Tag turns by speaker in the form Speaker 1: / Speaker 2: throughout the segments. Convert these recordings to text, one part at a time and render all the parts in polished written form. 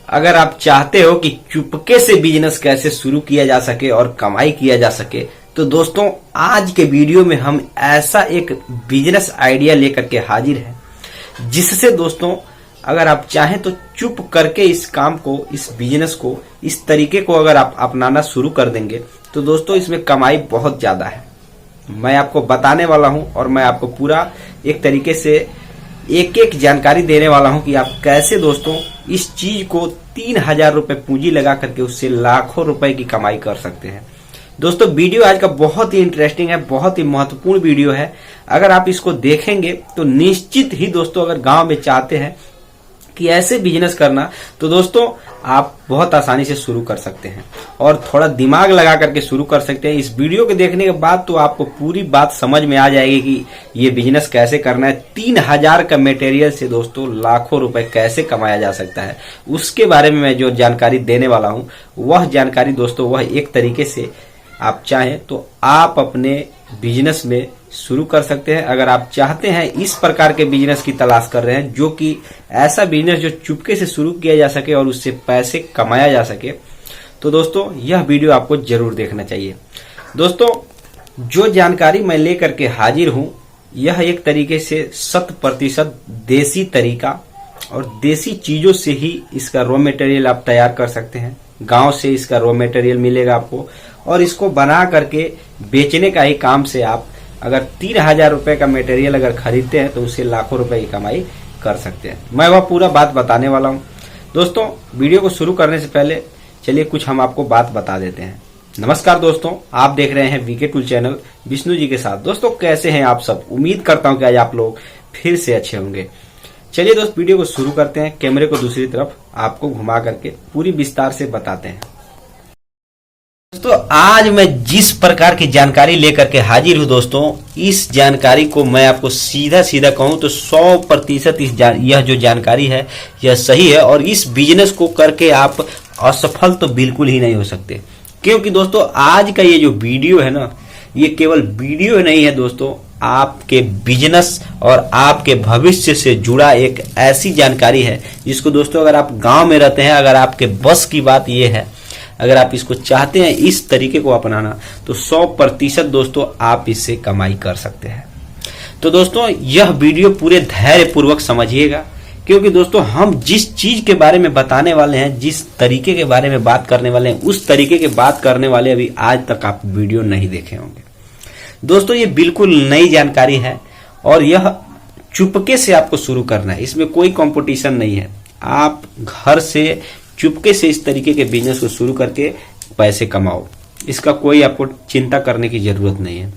Speaker 1: अगर आप चाहते हो कि चुपके से बिजनेस कैसे शुरू किया जा सके और कमाई किया जा सके, तो दोस्तों आज के वीडियो में हम ऐसा एक बिजनेस आइडिया लेकर के हाजिर हैं जिससे दोस्तों अगर आप चाहें तो चुप करके इस काम को, इस बिजनेस को, इस तरीके को अगर आप अपनाना शुरू कर देंगे तो दोस्तों इसमें कमाई बहुत ज्यादा है। मैं आपको बताने वाला हूं और मैं आपको पूरा एक तरीके से एक एक जानकारी देने वाला हूं कि आप कैसे दोस्तों इस चीज को 3000 रुपए पूंजी लगा करके उससे लाखों रुपए की कमाई कर सकते हैं। दोस्तों वीडियो आज का बहुत ही इंटरेस्टिंग है, बहुत ही महत्वपूर्ण वीडियो है। अगर आप इसको देखेंगे तो निश्चित ही दोस्तों अगर गांव में चाहते हैं कि ऐसे बिजनेस करना तो दोस्तों आप बहुत आसानी से शुरू कर सकते हैं और थोड़ा दिमाग लगा करके शुरू कर सकते हैं। इस वीडियो के देखने के बाद तो आपको पूरी बात समझ में आ जाएगी कि ये बिजनेस कैसे करना है। 3000 का मटेरियल से दोस्तों लाखों रुपए कैसे कमाया जा सकता है, उसके बारे में मैं जो जानकारी देने वाला हूं वह जानकारी दोस्तों वह एक तरीके से आप चाहें तो आप अपने बिजनेस में शुरू कर सकते हैं। अगर आप चाहते हैं इस प्रकार के बिजनेस की तलाश कर रहे हैं जो कि ऐसा बिजनेस जो चुपके से शुरू किया जा सके और उससे पैसे कमाया जा सके, तो दोस्तों यह वीडियो आपको जरूर देखना चाहिए। दोस्तों जो जानकारी मैं लेकर के हाजिर हूं यह एक तरीके से 100% देसी तरीका और देसी चीजों से ही इसका रॉ मटेरियल आप तैयार कर सकते हैं। गांव से इसका रॉ मटेरियल मिलेगा आपको और इसको बना करके बेचने का ही काम से आप अगर 3000 रुपए का मटेरियल अगर खरीदते हैं तो उससे लाखों रुपए की कमाई कर सकते हैं। मैं वह पूरा बात बताने वाला हूं। दोस्तों वीडियो को शुरू करने से पहले चलिए कुछ हम आपको बात बता देते हैं। नमस्कार दोस्तों, आप देख रहे हैं VK tool channel Vishnu ji के साथ। दोस्तों कैसे हैं आप सब? उम्मीद करता हूं कि आज आप लोग फिर से अच्छे होंगे। चलिए दोस्त वीडियो को शुरू करते हैं। कैमरे को दूसरी तरफ आपको घुमा करके पूरी विस्तार से बताते हैं। दोस्तों आज मैं जिस प्रकार की जानकारी लेकर के हाजिर हूं दोस्तों, इस जानकारी को मैं आपको सीधा सीधा कहूं तो 100% यह जो जानकारी है यह सही है और इस बिजनेस को करके आप असफल तो बिल्कुल ही नहीं हो सकते। क्योंकि दोस्तों आज का ये जो वीडियो है ना, ये केवल वीडियो नहीं है दोस्तों, आपके बिजनेस और आपके भविष्य से जुड़ा एक ऐसी जानकारी है जिसको दोस्तों अगर आप गांव में रहते हैं, अगर आपके बस की बात ये है, अगर आप इसको चाहते हैं इस तरीके को अपनाना तो 100% दोस्तों आप इससे कमाई कर सकते हैं। तो दोस्तों यह वीडियो पूरे धैर्य पूर्वक समझिएगा क्योंकि दोस्तों हम जिस चीज के बारे में बताने वाले हैं, जिस तरीके के बारे में बात करने वाले हैं, उस तरीके के बात करने वाले अभी आज तक आप वीडियो नहीं देखे होंगे। दोस्तों ये बिल्कुल नई जानकारी है और यह चुपके से आपको शुरू करना है। इसमें कोई कंपटीशन नहीं है। आप घर से चुपके से इस तरीके के बिजनेस को शुरू करके पैसे कमाओ, इसका कोई आपको चिंता करने की जरूरत नहीं है।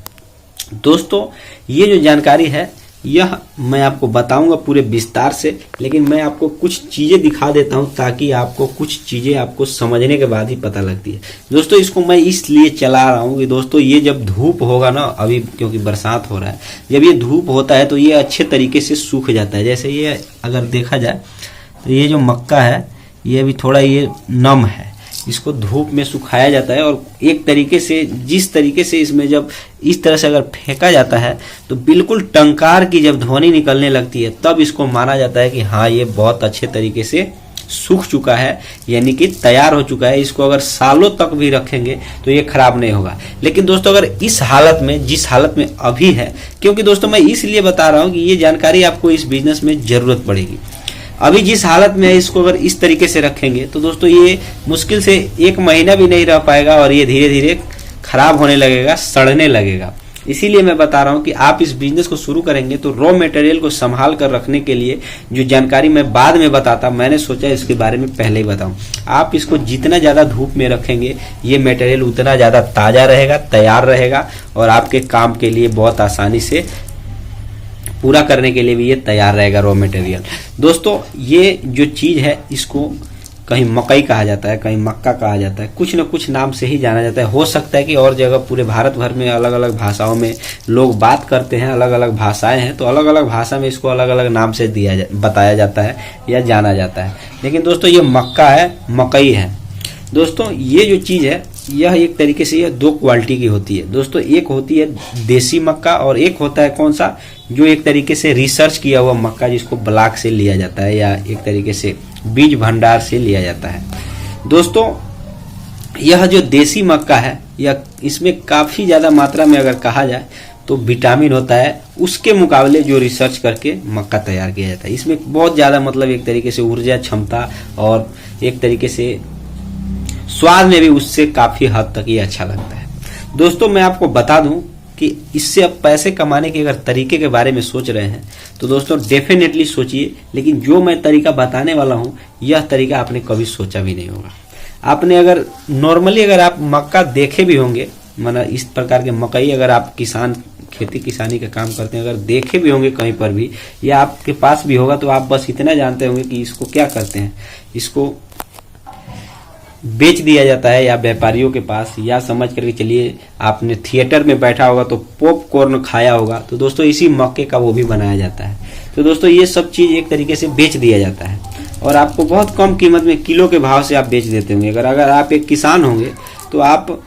Speaker 1: दोस्तों ये जो जानकारी है यह मैं आपको बताऊंगा पूरे विस्तार से, लेकिन मैं आपको कुछ चीजें दिखा देता हूं ताकि आपको कुछ चीजें आपको समझने के बाद ही पता लगती है। दोस्तों इसको मैं इसलिए चला रहा हूं कि दोस्तों ये जब धूप होगा ना, अभी क्योंकि बरसात हो रहा है, जब ये धूप होता है तो ये अच्छे तरीके से सूख जाता है। जैसे ये अगर देखा जाए तो ये जो मक्का है ये अभी थोड़ा ये नम है, इसको धूप में सुखाया जाता है और एक तरीके से जिस तरीके से इसमें जब इस तरह से अगर फेंका जाता है तो बिल्कुल टंकार की जब ध्वनि निकलने लगती है तब इसको माना जाता है कि हाँ ये बहुत अच्छे तरीके से सूख चुका है, यानी कि तैयार हो चुका है। इसको अगर सालों तक भी रखेंगे तो ये खराब नहीं होगा। लेकिन दोस्तों अगर इस हालत में, जिस हालत में अभी है, क्योंकि दोस्तों मैं इसलिए बता रहा हूँ कि ये जानकारी आपको इस बिजनेस में जरूरत पड़ेगी। अभी जिस हालत में है इसको अगर इस तरीके से रखेंगे तो दोस्तों ये मुश्किल से 1 महीना भी नहीं रह पाएगा और ये धीरे धीरे खराब होने लगेगा, सड़ने लगेगा। इसीलिए मैं बता रहा हूं कि आप इस बिजनेस को शुरू करेंगे तो रॉ मटेरियल को संभाल कर रखने के लिए जो जानकारी मैं बाद में बताता, मैंने सोचा इसके बारे में पहले ही बताऊं। आप इसको जितना ज्यादा धूप में रखेंगे ये मटेरियल उतना ज्यादा ताजा रहेगा, तैयार रहेगा और आपके काम के लिए बहुत आसानी से पूरा करने के लिए भी ये तैयार रहेगा रॉ मटेरियल। दोस्तों ये जो चीज है इसको कहीं मकई कहा जाता है, कहीं मक्का कहा जाता है, कुछ न कुछ नाम से ही जाना जाता है। हो सकता है कि और जगह पूरे भारत भर में अलग अलग भाषाओं में लोग बात करते हैं, अलग अलग भाषाएं हैं तो अलग अलग भाषा में इसको अलग अलग नाम से बताया जाता है या जाना जाता है। लेकिन दोस्तों ये मक्का है, मकई है। दोस्तों ये जो चीज है यह एक तरीके से यह 2 क्वालिटी की होती है। दोस्तों एक होती है देसी मक्का और एक होता है कौन सा, जो एक तरीके से रिसर्च किया हुआ मक्का जिसको ब्लॉक से लिया जाता है या एक तरीके से बीज भंडार से लिया जाता है। दोस्तों यह जो देसी मक्का है यह इसमें काफी ज्यादा मात्रा में अगर कहा जाए तो विटामिन होता है, उसके मुकाबले जो रिसर्च करके मक्का तैयार किया जाता है इसमें बहुत ज्यादा मतलब एक तरीके से ऊर्जा क्षमता और एक तरीके से स्वाद में भी उससे काफी हद तक ये अच्छा लगता है। दोस्तों मैं आपको बता दूं कि इससे अब पैसे कमाने के अगर तरीके के बारे में सोच रहे हैं तो दोस्तों डेफिनेटली सोचिए, लेकिन जो मैं तरीका बताने वाला हूं यह तरीका आपने कभी सोचा भी नहीं होगा। आपने अगर नॉर्मली अगर आप मक्का देखे भी होंगे, माना इस प्रकार के मकई अगर आप किसान खेती किसानी का काम करते हैं अगर देखे भी होंगे कहीं पर भी या आपके पास भी होगा तो आप बस इतना जानते होंगे कि इसको क्या करते हैं, इसको बेच दिया जाता है या व्यापारियों के पास, या समझ करके चलिए आपने थिएटर में बैठा होगा तो पॉपकॉर्न खाया होगा, तो दोस्तों इसी मक्के का वो भी बनाया जाता है। तो दोस्तों ये सब चीज एक तरीके से बेच दिया जाता है और आपको बहुत कम कीमत में किलो के भाव से आप बेच देते होंगे। अगर आप एक किसान होंगे तो आप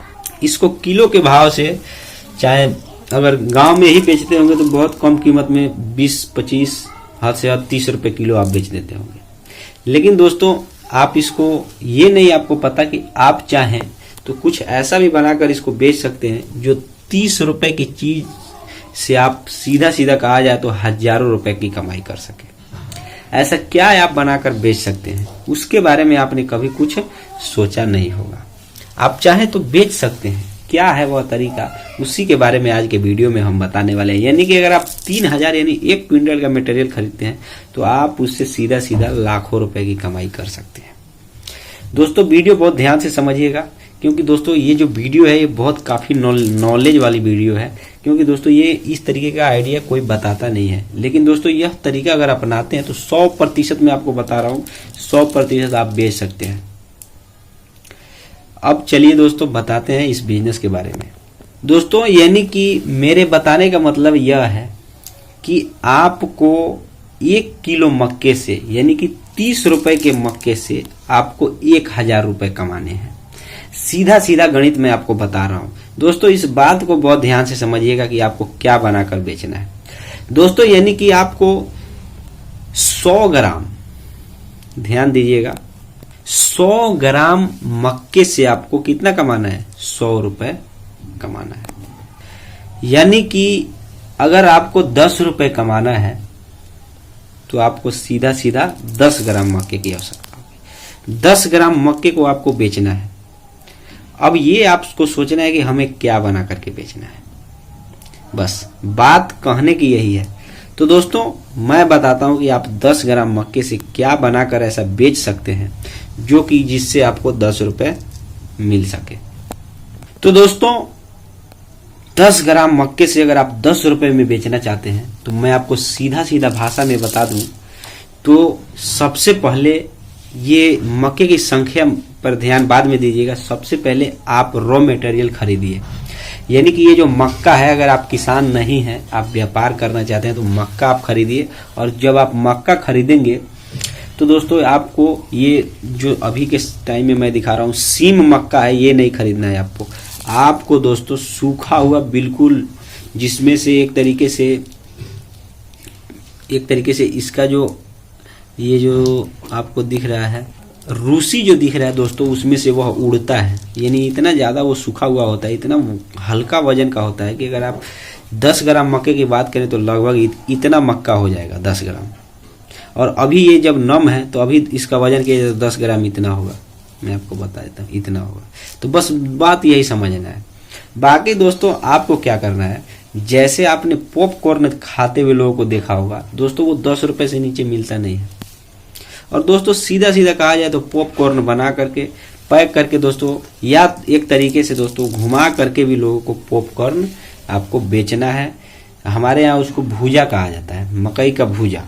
Speaker 1: इसको किलो के भाव से, चाहे अगर गांव में ही बेचते होंगे तो बहुत कम कीमत में 20-25 हद से हद 30 रुपए किलो आप बेच देते होंगे। लेकिन दोस्तों आप इसको ये नहीं आपको पता कि आप चाहें तो कुछ ऐसा भी बनाकर इसको बेच सकते हैं जो 30 रुपए की चीज से आप सीधा सीधा कहा जाए तो हजारों रुपए की कमाई कर सके। ऐसा क्या आप बनाकर बेच सकते हैं उसके बारे में आपने कभी कुछ सोचा नहीं होगा। आप चाहें तो बेच सकते हैं, क्या है वह तरीका, उसी के बारे में आज के वीडियो में हम बताने वाले हैं। यानी कि अगर आप 3000 यानी 1 क्विंटल का मटेरियल खरीदते हैं तो आप उससे सीधा सीधा लाखों रुपए की कमाई कर सकते हैं। दोस्तों वीडियो बहुत ध्यान से समझिएगा, क्योंकि दोस्तों ये जो वीडियो है ये बहुत काफी नॉलेज वाली वीडियो है, क्योंकि दोस्तों ये इस तरीके का आइडिया कोई बताता नहीं है। लेकिन दोस्तों यह तरीका अगर अपनाते हैं तो 100% मैं आपको बता रहा हूँ 100% आप बेच सकते हैं। अब चलिए दोस्तों बताते हैं इस बिजनेस के बारे में। दोस्तों यानी कि मेरे बताने का मतलब यह है कि आपको 1 किलो मक्के से यानी कि 30 रुपए के मक्के से आपको 1000 रुपए कमाने हैं। सीधा सीधा गणित मैं आपको बता रहा हूं। दोस्तों इस बात को बहुत ध्यान से समझिएगा कि आपको क्या बनाकर बेचना है। दोस्तों यानी कि आपको 100 ग्राम, ध्यान दीजिएगा, 100 ग्राम मक्के से आपको कितना कमाना है, 100 रुपए कमाना है। यानी कि अगर आपको 10 रुपए कमाना है तो आपको सीधा सीधा 10 ग्राम मक्के की आवश्यकता होगी। 10 ग्राम मक्के को आपको बेचना है। अब ये आपको सोचना है कि हमें क्या बना करके बेचना है, बस बात कहने की यही है। तो दोस्तों मैं बताता हूं कि आप 10 ग्राम मक्के से क्या बनाकर ऐसा बेच सकते हैं जो कि जिससे आपको 10 रुपए मिल सके। तो दोस्तों 10 ग्राम मक्के से अगर आप 10 रुपए में बेचना चाहते हैं तो मैं आपको सीधा सीधा भाषा में बता दूं तो सबसे पहले ये मक्के की संख्या पर ध्यान बाद में दीजिएगा। सबसे पहले आप रॉ मटेरियल खरीदिए, यानी कि ये जो मक्का है, अगर आप किसान नहीं हैं, आप व्यापार करना चाहते हैं तो मक्का आप खरीदिए। और जब आप मक्का खरीदेंगे तो दोस्तों आपको ये जो अभी के टाइम में मैं दिखा रहा हूँ सीम मक्का है, ये नहीं खरीदना है आपको। आपको दोस्तों सूखा हुआ बिल्कुल, जिसमें से एक तरीके से इसका जो ये जो आपको दिख रहा है रूसी जो दिख रहा है दोस्तों, उसमें से वह उड़ता है। यानी इतना ज़्यादा वो सूखा हुआ होता है, इतना हल्का वजन का होता है कि अगर आप 10 ग्राम मक्के की बात करें तो लगभग इतना मक्का हो जाएगा 10 ग्राम। और अभी ये जब नम है तो अभी इसका वजन के 10 ग्राम इतना होगा, मैं आपको बता देता हूँ इतना होगा। तो बस बात यही समझना है। बाकी दोस्तों आपको क्या करना है, जैसे आपने पॉपकॉर्न खाते हुए लोगों को देखा होगा दोस्तों, वो 10 रुपए से नीचे मिलता नहीं है। और दोस्तों सीधा सीधा कहा जाए तो पॉपकॉर्न बना करके पैक करके दोस्तों, या एक तरीके से दोस्तों घुमा करके भी लोगों को पॉपकॉर्न आपको बेचना है। हमारे यहाँ उसको भूजा कहा जाता है, मकई का भूजा।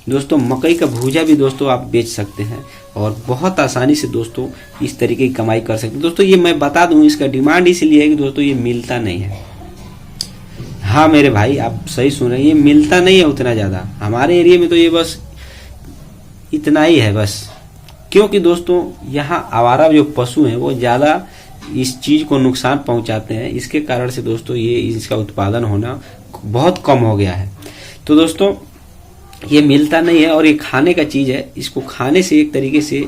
Speaker 1: दोस्तों मकई का भूजा भी दोस्तों आप बेच सकते हैं और बहुत आसानी से दोस्तों इस तरीके की कमाई कर सकते हैं। दोस्तों ये मैं बता दूं, इसका डिमांड इसलिए है कि दोस्तों ये मिलता नहीं है। हाँ मेरे भाई आप सही सुन रहे हैं, ये मिलता नहीं है उतना ज्यादा। हमारे एरिया में तो ये बस इतना ही है बस, क्योंकि दोस्तों यहाँ आवारा जो पशु हैं वो ज्यादा इस चीज को नुकसान पहुंचाते हैं। इसके कारण से दोस्तों ये इसका उत्पादन होना बहुत कम हो गया है। तो दोस्तों ये मिलता नहीं है और ये खाने का चीज है। इसको खाने से एक तरीके से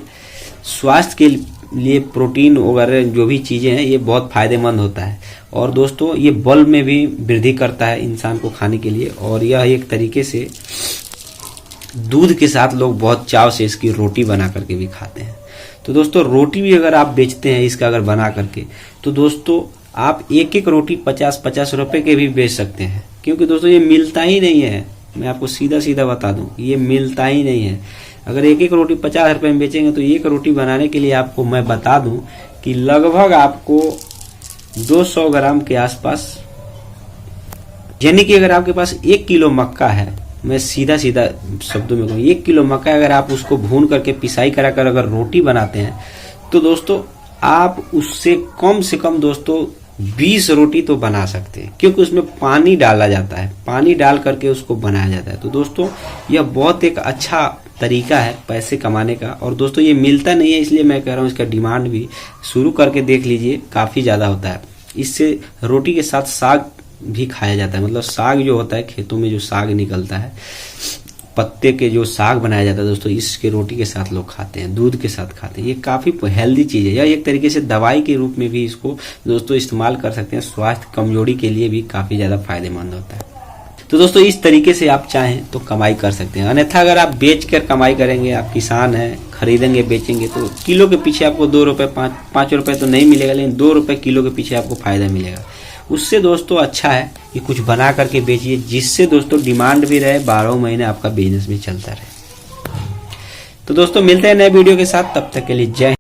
Speaker 1: स्वास्थ्य के लिए प्रोटीन वगैरह जो भी चीजें हैं ये बहुत फायदेमंद होता है। और दोस्तों ये बल में भी वृद्धि करता है इंसान को खाने के लिए। और यह एक तरीके से दूध के साथ लोग बहुत चाव से इसकी रोटी बना करके भी खाते हैं। तो दोस्तों रोटी भी अगर आप बेचते हैं इसका अगर बना करके, तो दोस्तों आप एक एक रोटी 50-50 रुपए के भी बेच सकते हैं। क्योंकि दोस्तों ये मिलता ही नहीं है, मैं आपको सीधा सीधा बता दूं, ये मिलता ही नहीं है। अगर एक एक रोटी 50 रुपए में बेचेंगे तो एक रोटी बनाने के लिए आपको मैं बता दूं कि लगभग आपको 200 ग्राम के आसपास, यानी कि अगर आपके पास 1 किलो मक्का है, मैं सीधा सीधा शब्दों में कहूँ 1 किलो मक्का अगर आप उसको भून करके पिसाई करा कर अगर रोटी बनाते हैं तो दोस्तों आप उससे कम से कम दोस्तों 20 रोटी तो बना सकते हैं। क्योंकि उसमें पानी डाला जाता है, पानी डाल करके उसको बनाया जाता है। तो दोस्तों यह बहुत एक अच्छा तरीका है पैसे कमाने का। और दोस्तों ये मिलता नहीं है, इसलिए मैं कह रहा हूँ इसका डिमांड भी शुरू करके देख लीजिए, काफी ज्यादा होता है। इससे रोटी के साथ साग भी खाया जाता है। मतलब साग जो होता है, खेतों में जो साग निकलता है, पत्ते के जो साग बनाया जाता है दोस्तों, इसके रोटी के साथ लोग खाते हैं, दूध के साथ खाते हैं। ये काफी हेल्दी चीज है। यह एक तरीके से दवाई के रूप में भी इसको दोस्तों इस्तेमाल कर सकते हैं। स्वास्थ्य कमजोरी के लिए भी काफी ज्यादा फायदेमंद होता है। तो दोस्तों इस तरीके से आप चाहें तो कमाई कर सकते हैं। अन्यथा अगर आप बेच कर कमाई करेंगे, आप किसान हैं, खरीदेंगे बेचेंगे, तो किलो के पीछे आपको 2 रुपए 5 रुपए तो नहीं मिलेगा, लेकिन 2 रुपए किलो के पीछे आपको फायदा मिलेगा। उससे दोस्तों अच्छा है कि कुछ बना करके बेचिए, जिससे दोस्तों डिमांड भी रहे, 12 महीने आपका बिजनेस भी चलता रहे। तो दोस्तों मिलते हैं नए वीडियो के साथ, तब तक के लिए जय।